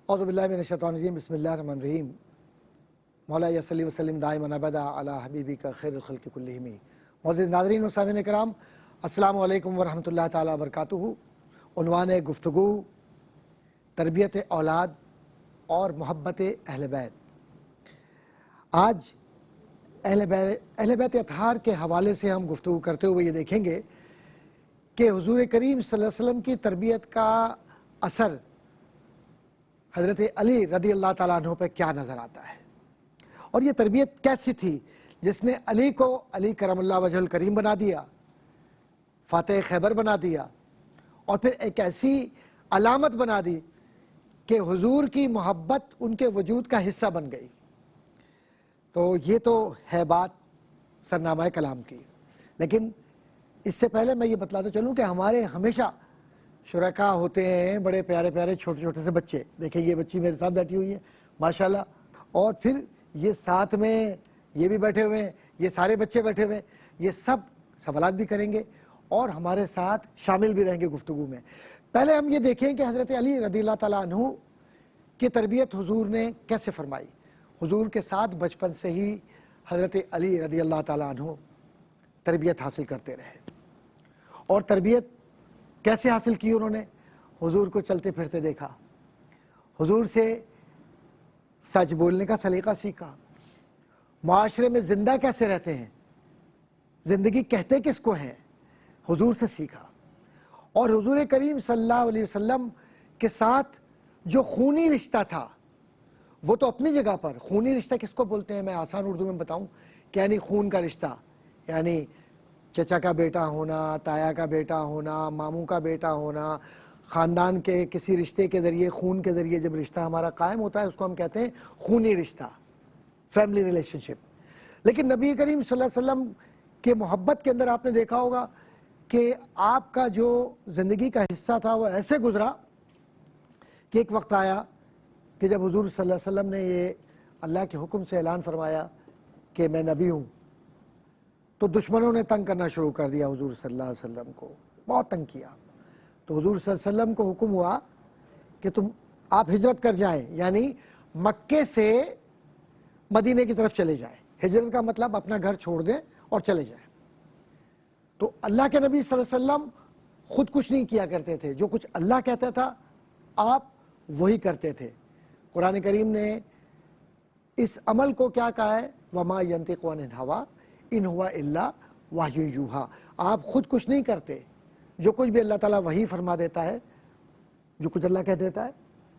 اعوذ باللہ من الشیطان الرجیم بسم اللہ الرحمن الرحیم مولا صلی وسلم دائما ابدا علی حبیبک خیر الخلق کلہم۔ معزز ناظرین و سامعین کرام، السلام علیکم ورحمۃ اللہ تعالیٰ وبرکاتہ۔ عنوان گفتگو تربیت اولاد اور محبت اہل بیت۔ آج اہل بیت اطہار کے حوالے سے ہم گفتگو کرتے ہوئے یہ دیکھیں گے کہ حضور کریم صلی اللہ علیہ وسلم کی تربیت کا اثر حضرت علی رضی اللہ تعالیٰ عنہ پہ کیا نظر آتا ہے، اور یہ تربیت کیسی تھی جس نے علی کو علی کرم اللہ وجہ الکریم بنا دیا، فاتح خیبر بنا دیا، اور پھر ایک ایسی علامت بنا دی کہ حضور کی محبت ان کے وجود کا حصہ بن گئی۔ تو یہ تو ہے بات سرنامہ کلام کی، لیکن اس سے پہلے میں یہ بتلاتا چلوں کہ ہمارے ہمیشہ شرکاء ہوتے ہیں، بڑے پیارے پیارے چھوٹے چھوٹے سے بچے۔ دیکھیں یہ بچی میرے ساتھ بیٹھی ہوئی ہے ماشاءاللہ، اور پھر یہ ساتھ میں یہ بھی بیٹھے ہوئے ہیں، یہ سارے بچے بیٹھے ہوئے ہیں، یہ سب سوالات بھی کریں گے اور ہمارے ساتھ شامل بھی رہیں گے گفتگو میں۔ پہلے ہم یہ دیکھیں کہ حضرت علی رضی اللہ تعالیٰ عنہ کی تربیت حضور نے کیسے فرمائی۔ حضور کے ساتھ بچپن سے ہی حضرت علی رضی اللہ تعالیٰ عنہ تربیت حاصل کرتے رہے، اور تربیت کیسے حاصل کی انہوں نے؟ حضور کو چلتے پھرتے دیکھا، حضور سے سچ بولنے کا سلیقہ سیکھا، معاشرے میں زندہ کیسے رہتے ہیں، زندگی کہتے کس کو ہیں، حضور سے سیکھا۔ اور حضور کریم صلی اللہ علیہ وسلم کے ساتھ جو خونی رشتہ تھا وہ تو اپنی جگہ پر، خونی رشتہ کس کو بولتے ہیں میں آسان اردو میں بتاؤں کہ یعنی خون کا رشتہ، یعنی چچا کا بیٹا ہونا، تایا کا بیٹا ہونا، ماموں کا بیٹا ہونا، خاندان کے کسی رشتے کے ذریعے، خون کے ذریعے جب رشتہ ہمارا قائم ہوتا ہے اس کو ہم کہتے ہیں خونی رشتہ، فیملی ریلیشن شپ۔ لیکن نبی کریم صلی اللہ علیہ وسلم کے محبت کے اندر آپ نے دیکھا ہوگا کہ آپ کا جو زندگی کا حصہ تھا وہ ایسے گزرا کہ ایک وقت آیا کہ جب حضور صلی اللہ علیہ وسلم نے یہ اللہ کے حکم سے اعلان فرمایا کہ میں نبی ہوں، تو دشمنوں نے تنگ کرنا شروع کر دیا حضور صلی اللہ علیہ وسلم کو، بہت تنگ کیا۔ تو حضور صلی اللہ علیہ وسلم کو حکم ہوا کہ آپ ہجرت کر جائیں، یعنی مکے سے مدینے کی طرف چلے جائیں۔ ہجرت کا مطلب اپنا گھر چھوڑ دیں اور چلے جائیں۔ تو اللہ کے نبی صلی اللہ علیہ وسلم خود کچھ نہیں کیا کرتے تھے، جو کچھ اللہ کہتا تھا آپ وہی کرتے تھے۔ قرآن کریم نے اس عمل کو کیا کہا ہے؟ وَمَا يَنطِقُ عَنِ الْهَوَىٰ إِنْ هُوَ إِلَّا وَحْيٌ يُوحَىٰ۔ آپ خود کچھ نہیں کرتے، جو کچھ بھی اللہ تعالیٰ وحی فرما دیتا ہے، جو کچھ اللہ کہہ دیتا ہے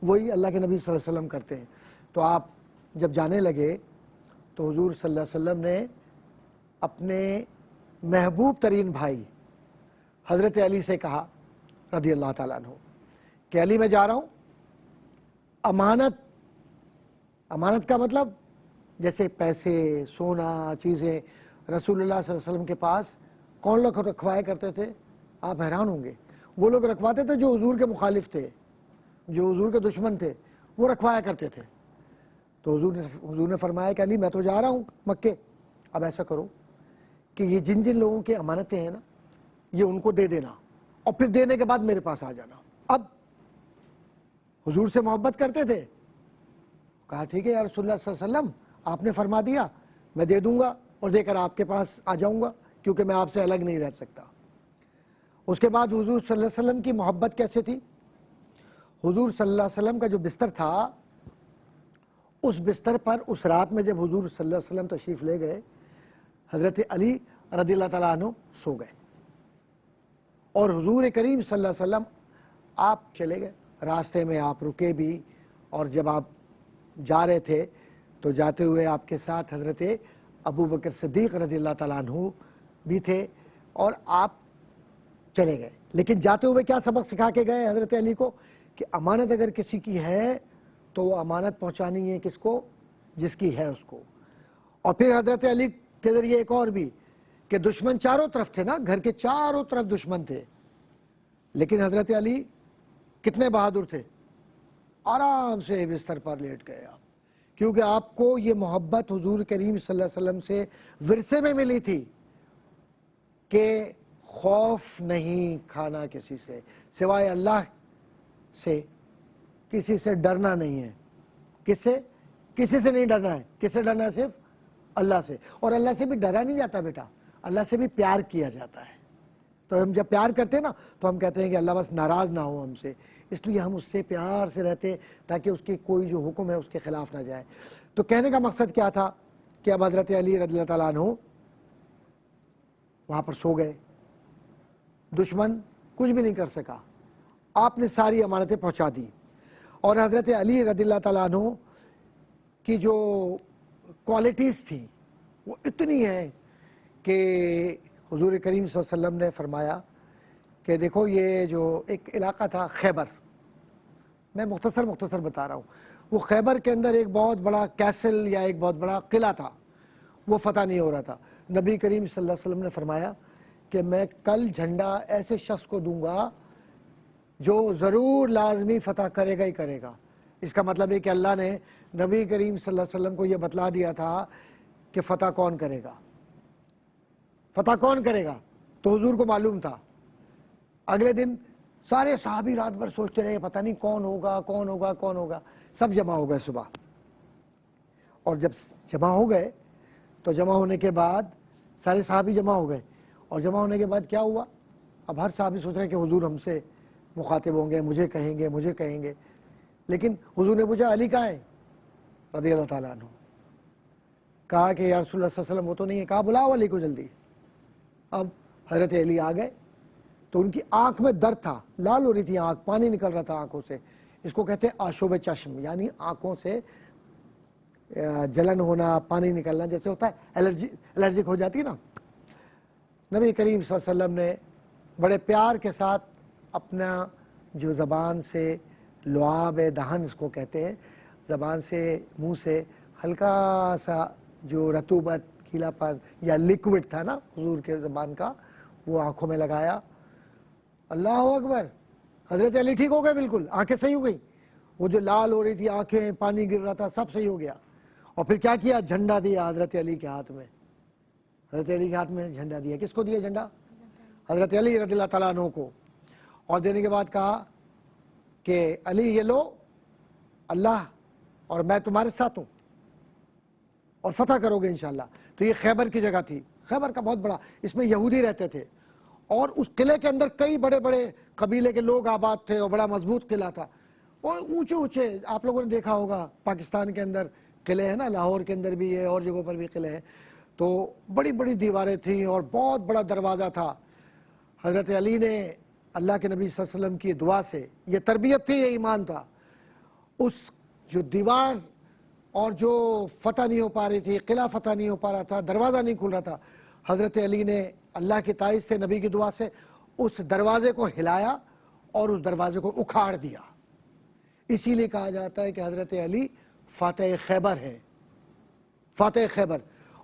وہی اللہ کے نبی صلی اللہ علیہ وسلم کرتے ہیں۔ تو آپ جب جانے لگے تو حضور صلی اللہ علیہ وسلم نے اپنے محبوب ترین بھائی حضرت علی سے کہا رضی اللہ تعالیٰ عنہ کہ علی میں جا رہا ہوں، امانت کا مطلب جیسے پیسے، سونا، چیزیں رسول اللہ صلی اللہ علیہ وسلم کے پاس کون لوگ رکھوایا کرتے تھے؟ آپ حیران ہوں گے، وہ لوگ رکھواتے تھے جو حضور کے مخالف تھے، جو حضور کے دشمن تھے، وہ رکھوایا کرتے تھے۔ تو حضور نے فرمایا کہ علی میں تو جا رہا ہوں مکے، اب ایسا کرو کہ یہ جن جن لوگوں کی امانتیں ہیں نا یہ ان کو دے دینا، اور پھر دینے کے بعد میرے پاس آ جانا۔ اب حضور سے محبت کرتے تھے، کہا ٹھیک ہے یا رسول اللہ صلی اللہ علیہ وسلم، آپ نے فرما دیا میں دے دوں گا اور دے کر آپ کے پاس آ جاؤں گا، کیونکہ میں آپ سے الگ نہیں رہ سکتا۔ اس کے بعد حضور صلی اللہ علیہ وسلم کی محبت کیسے تھی؟ حضور صلی اللہ علیہ وسلم کا جو بستر تھا، اس بستر پر اس رات میں جب حضور صلی اللہ علیہ وسلم تشریف لے گئے، حضرت علی رضی اللہ تعالیٰ عنہ سو گئے، اور حضور کریم صلی اللہ علیہ وسلم آپ چلے گئے۔ راستے میں آپ رکے بھی، اور جب آپ جا رہے تھے تو جاتے ہوئے آپ کے ساتھ حضرت ابو بکر صدیق رضی اللہ تعالیٰ عنہ بھی تھے، اور آپ چلے گئے۔ لیکن جاتے ہوئے کیا سبق سکھا کے گئے حضرت علی کو؟ کہ امانت اگر کسی کی ہے تو وہ امانت پہنچانی ہے کس کو؟ جس کی ہے اس کو۔ اور پھر حضرت علی کے ذریعے ایک اور بھی کہ دشمن چاروں طرف تھے نا، گھر کے چاروں طرف دشمن تھے، لیکن حضرت علی کتنے بہادر تھے، آرام سے بستر پر لیٹ گئے آپ، کیونکہ آپ کو یہ محبت حضور کریم صلی اللہ علیہ وسلم سے ورثے میں ملی تھی کہ خوف نہیں کھانا کسی سے سوائے اللہ سے، کسی سے ڈرنا نہیں ہے. کسی سے نہیں ڈرنا ہے. کس سے ڈرنا ہے؟ صرف اللہ سے. اور اللہ سے بھی ڈرا نہیں جاتا بیٹا, اللہ سے بھی پیار کیا جاتا ہے. تو ہم جب پیار کرتے ہیں نا تو ہم کہتے ہیں کہ اللہ بس ناراض نہ ہو ہم سے, اس لیے ہم اس سے پیار سے رہتے تاکہ اس کی کوئی جو حکم ہے اس کے خلاف نہ جائے. تو کہنے کا مقصد کیا تھا کہ اب حضرت علی رضی اللہ تعالیٰ عنہ وہاں پر سو گئے, دشمن کچھ بھی نہیں کر سکا, آپ نے ساری امانتیں پہنچا دی. اور حضرت علی رضی اللہ تعالیٰ عنہ کی جو کوالٹیز تھیں وہ اتنی ہیں کہ حضور کریم صلی اللہ علیہ وسلم نے فرمایا کہ دیکھو یہ جو ایک علاقہ تھا خیبر, میں مختصر بتا رہا ہوں, وہ خیبر کے اندر ایک بہت بڑا کیسل یا ایک بہت بڑا قلعہ تھا, وہ فتح نہیں ہو رہا تھا. نبی کریم صلی اللہ علیہ وسلم نے فرمایا کہ میں کل جھنڈا ایسے شخص کو دوں گا جو ضرور لازمی فتح کرے گا ہی کرے گا. اس کا مطلب ہے کہ اللہ نے نبی کریم صلی اللہ علیہ وسلم کو یہ بتلا دیا تھا کہ فتح کون کرے گا, فتح کون کرے گا. تو حضور کو معلوم تھا. اگلے دن سارے صحابی رات بھر سوچتے رہے پتہ نہیں کون ہوگا. سب جمع ہو گئے صبح, اور جب جمع ہو گئے تو جمع ہونے کے بعد سارے صحابی جمع ہو گئے, اور جمع ہونے کے بعد کیا ہوا, اب ہر صحابی سوچ رہے ہیں کہ حضور ہم سے مخاطب ہوں گے, مجھے کہیں گے. لیکن حضور نے پوچھا علی کہاں ہے رضی اللہ تعالیٰ عنہ. کہا کہ یا رسول اللہ صلی اللہ علیہ وسلم وہ تو نہیں ہے. کہا بلاؤ علی کو جلدی. اب حضرت علی آ گئے تو ان کی آنکھ میں درد تھا, لال ہو رہی تھی آنکھ, پانی نکل رہا تھا آنکھوں سے. اس کو کہتے ہیں آشوب چشم, یعنی آنکھوں سے جلن ہونا, پانی نکلنا, جیسے ہوتا ہے الرجک ہو جاتی ہے نا. نبی کریم صلی اللہ علیہ وسلم نے بڑے پیار کے ساتھ اپنا جو زبان سے لعاب دہن اس کو کہتے ہیں, زبان سے منہ سے ہلکا سا جو رطوبت گیلا پن یا لیکوڈ تھا نا حضور کے زبان کا, وہ آنکھوں میں لگایا. اللہ اکبر, حضرت علی ٹھیک ہو گئے, بالکل آنکھیں صحیح ہو گئی. وہ جو لال ہو رہی تھی آنکھیں, پانی گر رہا تھا, سب صحیح ہو گیا. اور پھر کیا کیا, جھنڈا دیا حضرت علی کے ہاتھ میں. حضرت علی کے ہاتھ میں جھنڈا دیا. کس کو دیا جھنڈا؟ حضرت علی رضی اللہ تعالیٰ عنہ کو. اور دینے کے بعد کہا کہ علی یہ لو, اللہ اور میں تمہارے ساتھ ہوں اور فتح کرو گے انشاءاللہ. تو یہ خیبر کی جگہ تھی, خیبر کا بہت بڑا, اس میں یہودی رہتے تھے, اور اس قلعے کے اندر کئی بڑے بڑے قبیلے کے لوگ آباد تھے, اور بڑا مضبوط قلعہ تھا. اور اونچے آپ لوگوں نے دیکھا ہوگا پاکستان کے اندر قلعے ہیں نا, لاہور کے اندر بھی ہے اور جگہوں پر بھی قلعے ہیں. تو بڑی بڑی دیواریں تھیں اور بہت بڑا دروازہ تھا. حضرت علی نے اللہ کے نبی صلی اللہ علیہ وسلم کی دعا سے, یہ تربیت تھی, یہ ایمان تھا, اس جو دیوار اور جو فتح نہیں ہو پا رہی تھی, قلعہ فتح نہیں ہو پا رہا تھا, دروازہ نہیں کھل رہا تھا, حضرت علی نے اللہ کی تائید سے, نبی کی دعا سے اس دروازے کو ہلایا اور اس دروازے کو اکھاڑ دیا. اسی لیے کہا جاتا ہے کہ حضرت علی فاتح خیبر ہے, فاتح خیبر.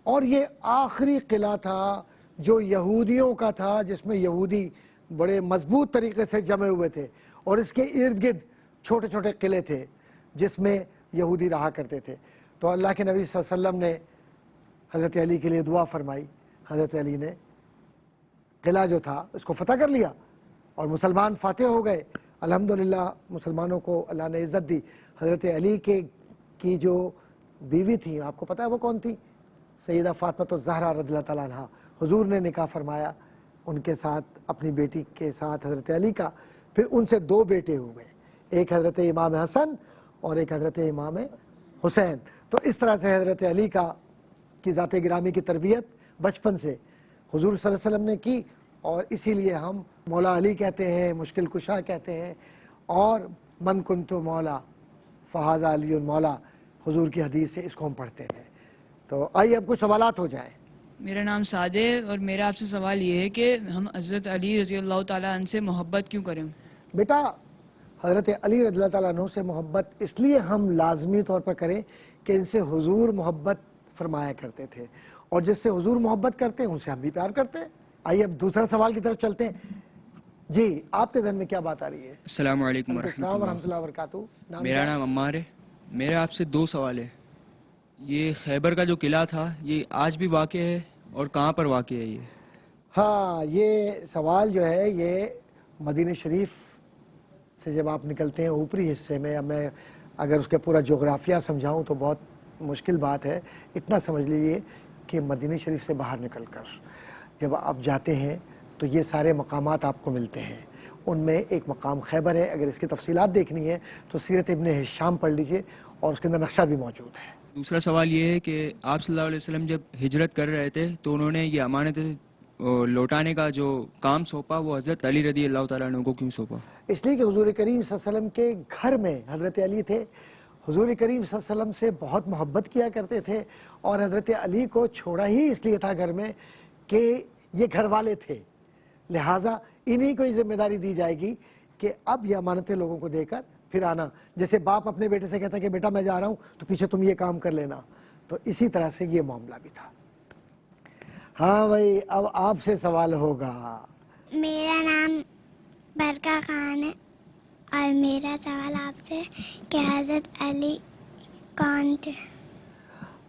اور یہ آخری قلعہ تھا جو یہودیوں کا تھا, جس میں یہودی بڑے مضبوط طریقے سے جمع ہوئے تھے, اور اس کے ارد گرد چھوٹے چھوٹے قلعے تھے جس میں یہودی رہا کرتے تھے. تو اللہ کے نبی صلی اللہ علیہ وسلم نے حضرت علی کے لیے دعا فرمائی. حضرت علی نے قلعہ جو تھا اس کو فتح کر لیا اور مسلمان فاتح ہو گئے. الحمدللہ مسلمانوں کو اللہ نے عزت دی. حضرت علی کی جو بیوی تھی, آپ کو پتہ ہے وہ کون تھی؟ سیدہ فاطمہ الزہرا رضی اللہ تعالیٰ عنہ. حضور نے نکاح فرمایا ان کے ساتھ, اپنی بیٹی کے ساتھ حضرت علی کا. پھر ان سے 2 بیٹے ہوئے, ایک حضرت امام حسن اور ایک حضرت امام حسین. تو اس طرح سے حضرت علی کی ذات گرامی کی تربیت بچپن سے حضور صلی اللہ علیہ وسلم نے کی, اور اسی لیے ہم مولا علی کہتے ہیں, مشکل کشا کہتے ہیں, اور من کنت مولا فہذا علی مولا, حضور کی حدیث سے اس کو ہم پڑھتے ہیں. تو آئیے اب کچھ سوالات ہو جائیں. میرا نام سعد ہے, اور میرا آپ سے سوال یہ ہے کہ ہم حضرت علی رضی اللہ تعالیٰ عنہ سے محبت کیوں کریں؟ بیٹا حضرت علی رضی اللہ تعالیٰ عنہ سے محبت اس لیے ہم لازمی طور پر کریں کہ ان سے حضور محبت فرمایا کرتے تھے, اور جس سے حضور محبت کرتے ہیں ان سے ہم بھی پیار کرتے ہیں. آئیے اب دوسرا سوال کی طرف چلتے ہیں. جی آپ کے ذہن میں کیا بات آ رہی ہے؟ السلام علیکم ورحمۃ اللہ وبرکاتہ. میرا نام عمار ہے. میرے آپ سے 2 سوال ہے. یہ خیبر کا جو قلعہ تھا یہ آج بھی واقع ہے, اور کہاں پر واقع ہے یہ؟ ہاں, یہ سوال جو ہے یہ مدینہ شریف سے جب آپ نکلتے ہیں اوپری حصے میں، اب میں اگر اس کے پورا جغرافیہ سمجھاؤں تو بہت مشکل بات ہے، اتنا سمجھ لیجیے کہ مدینہ شریف سے باہر نکل کر جب آپ جاتے ہیں تو یہ سارے مقامات آپ کو ملتے ہیں. ان میں ایک مقام خیبر ہے. اگر اس کی تفصیلات دیکھنی ہے تو سیرت ابن ہشام پڑھ لیجئے اور اس کے اندر نقشہ بھی موجود ہے. دوسرا سوال یہ ہے کہ آپ صلی اللہ علیہ وسلم جب ہجرت کر رہے تھے تو انہوں نے یہ امانت لوٹانے کا جو کام سونپا وہ حضرت علی رضی اللہ تعالیٰ عنہ کو کیوں سونپا؟ اس لیے کہ حضور کریم صلی اللہ علیہ وسلم کے گھر میں حضرت علی تھے. حضور کریم صلی اللہ علیہ وسلم سے بہت محبت کیا کرتے تھے اور حضرت علی کو چھوڑا ہی اس لیے تھا گھر میں کہ یہ گھر والے تھے، لہٰذا انہی کو یہ ذمہ داری دی جائے گی کہ اب یہ امانتیں لوگوں کو دے کر پھر آنا. جیسے باپ اپنے بیٹے سے کہتا ہے کہ بیٹا میں جا رہا ہوں تو پیچھے تم یہ کام کر لینا، تو اسی طرح سے یہ معاملہ بھی تھا. ہاں بھائی، اب آپ سے سوال ہوگا. میرا نام برکا خان ہے اور میرا سوال آپ سے کہ حضرت علی کون تھے؟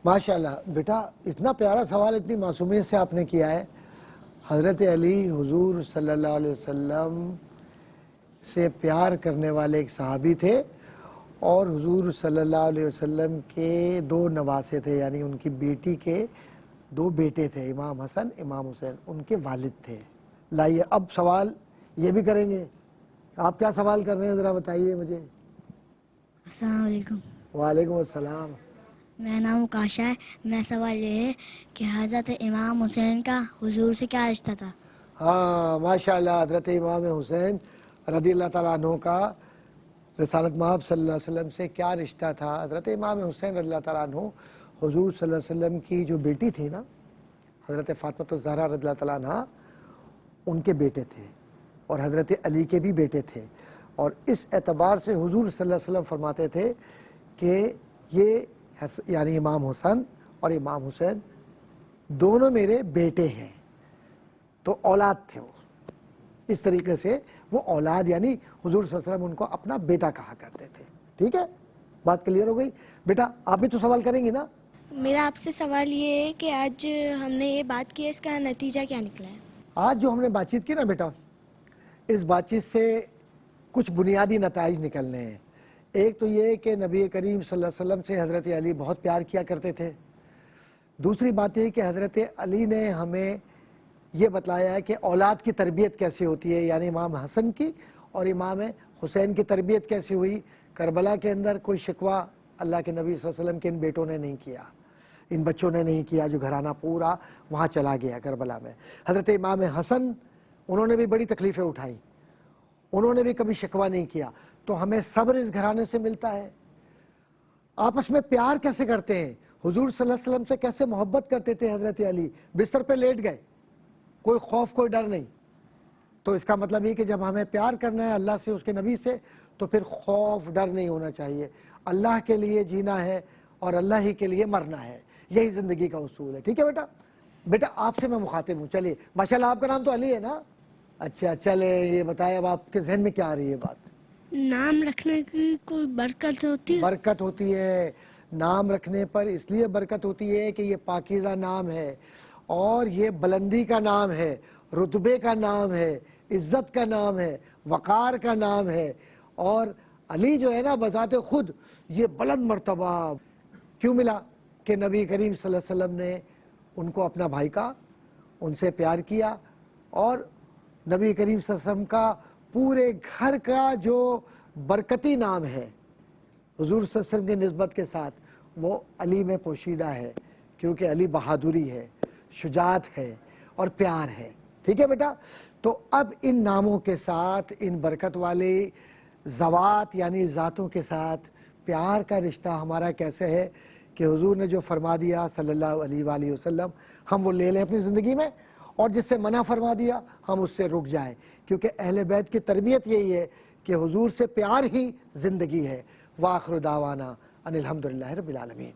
ماشاءاللہ بیٹا، اتنا پیارا سوال اتنی معصومیت سے آپ نے کیا ہے. حضرت علی حضور صلی اللہ علیہ وسلم سے پیار کرنے والے ایک صحابی تھے اور حضور صلی اللہ علیہ وسلم کے 2 نواسے تھے، یعنی ان کی بیٹی کے 2 بیٹے تھے، امام حسن امام حسین، ان کے والد تھے. لائیے اب سوال یہ بھی کریں گے. آپ کیا سوال کر رہے ہیں ذرا بتائیے مجھے. السلام علیکم. وعلیکم السلام. میرا نام کاشا ہے. میرا سوال یہ ہے کہ حضرت امام حسین کا حضور سے کیا رشتہ تھا؟ ہاں ماشاءاللہ، حضرت امام حسین رضی اللہ تعالیٰ عنہ کا رسالت مآب صلی اللہ علیہ وسلم سے کیا رشتہ تھا. حضرت امام حسین رضی اللہ تعالیٰ عنہ حضور صلی اللہ علیہ وسلم کی جو بیٹی تھی نا، حضرت فاطمہ الزہرا رضی اللہ تعالیٰ عنہ، ان کے بیٹے تھے اور حضرت علی کے بھی بیٹے تھے. اور اس اعتبار سے حضور صلی اللہ علیہ وسلم فرماتے تھے کہ یہ یعنی امام حسن اور امام حسین دونوں میرے بیٹے ہیں، تو اولاد تھے وہ. اس طریقے سے وہ اولاد یعنی حضور صلی اللہ علیہ وسلم ان کو اپنا بیٹا کہا کرتے تھے. ٹھیک ہے، بات کلیئر ہو گئی. بیٹا آپ بھی تو سوال کریں گی نا؟ میرا آپ سے سوال یہ ہے کہ آج ہم نے یہ بات کی ہے، اس کا نتیجہ کیا نکلا ہے؟ آج جو ہم نے بات چیت کی نا بیٹا، اس بات چیت سے کچھ بنیادی نتائج نکلنے ہیں. ایک تو یہ کہ نبی کریم صلی اللہ علیہ وسلم سے حضرت علی بہت پیار کیا کرتے تھے. دوسری بات یہ کہ حضرت علی نے ہمیں یہ بتلایا ہے کہ اولاد کی تربیت کیسے ہوتی ہے، یعنی امام حسن کی اور امام حسین کی تربیت کیسے ہوئی. کربلا کے اندر کوئی شکوہ اللہ کے نبی صلی اللہ علیہ وسلم کے ان بیٹوں نے نہیں کیا، ان بچوں نے نہیں کیا، جو گھرانہ پورا وہاں چلا گیا کربلا میں. حضرت امام حسن انہوں نے بھی بڑی تکلیفیں اٹھائیں، انہوں نے بھی کبھی شکوہ نہیں کیا. تو ہمیں صبر اس گھرانے سے ملتا ہے. آپس میں پیار کیسے کرتے ہیں، حضور صلی اللہ علیہ وسلم سے کیسے محبت کرتے تھے حضرت علی. بستر پہ لیٹ گئے، کوئی خوف کوئی ڈر نہیں. تو اس کا مطلب یہ کہ جب ہمیں پیار کرنا ہے اللہ سے، اس کے نبی سے، تو پھر خوف ڈر نہیں ہونا چاہیے. اللہ کے لیے جینا ہے اور اللہ ہی کے لیے مرنا ہے، یہی زندگی کا اصول ہے. ٹھیک ہے بیٹا. بیٹا آپ سے میں مخاطب ہوں. چلیے ماشاءاللہ آپ کا نام تو علی ہے نا؟ اچھا چلے یہ بتائیں اب آپ کے ذہن میں کیا آ رہی ہے بات؟ نام رکھنے کی کوئی برکت ہوتی ہے؟ برکت ہوتی ہے. نام رکھنے پر اس لیے برکت ہوتی ہے کہ یہ پاکیزہ نام ہے اور یہ بلندی کا نام ہے، رتبے کا نام ہے، عزت کا نام ہے، وقار کا نام ہے. اور علی جو ہے نا بذات خود یہ بلند مرتبہ کیوں ملا کہ نبی کریم صلی اللہ علیہ وسلم نے ان کو اپنا بھائی کا، ان سے پیار کیا اور نبی کریم صلی اللہ علیہ وسلم کا پورے گھر کا جو برکتی نام ہے حضور صلی اللہ علیہ وسلم کی نسبت کے ساتھ وہ علی میں پوشیدہ ہے، کیونکہ علی بہادری ہے، شجاعت ہے اور پیار ہے. ٹھیک ہے بیٹا. تو اب ان ناموں کے ساتھ ان برکت والے ذوات یعنی ذاتوں کے ساتھ پیار کا رشتہ ہمارا کیسے ہے کہ حضور نے جو فرما دیا صلی اللہ علیہ وآلہ وسلم ہم وہ لے لیں اپنی زندگی میں، اور جس سے منع فرما دیا ہم اس سے رک جائیں. کیونکہ اہل بیت کی تربیت یہی ہے کہ حضور سے پیار ہی زندگی ہے. وآخر دعوانا ان الحمدللہ رب العالمین.